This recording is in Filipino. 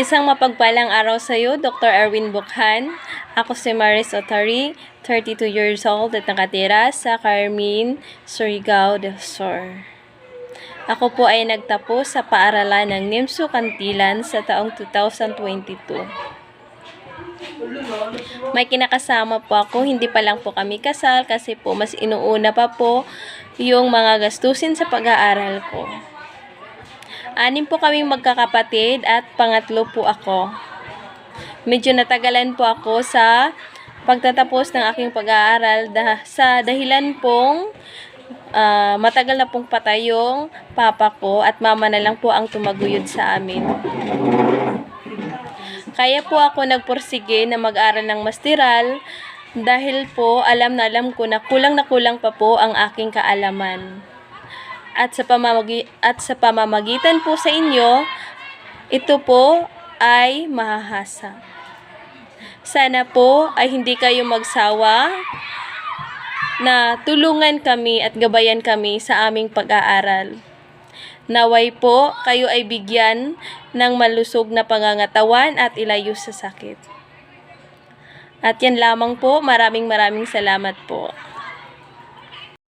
Isang mapagpalang araw sa iyo, Dr. Erwin Bukhan. Ako si Maris Otari, 32 years old at nakatira sa Carmine, Surigao del Sur. Ako po ay nagtapos sa paaralan ng NIMSU Kantilan sa taong 2022. May kinakasama po ako, hindi pa lang po kami kasal kasi po mas inuuna pa po yung mga gastusin sa pag-aaral ko. 6 po kaming magkakapatid at pangatlo po ako. Medyo natagalan po ako sa pagtatapos ng aking pag-aaral sa dahilan pong matagal na pong patay yung papa ko at mama na lang po ang tumaguyod sa amin. Kaya po ako nagpursige na mag-aral ng masteral dahil po alam ko na kulang pa po ang aking kaalaman. At sa pamamagitan po sa inyo, ito po ay mahahasa. Sana po ay hindi kayo magsawa na tulungan kami at gabayan kami sa aming pag-aaral. Naway po kayo ay bigyan ng malusog na pangangatawan at ilayo sa sakit. At yan lamang po, maraming salamat po.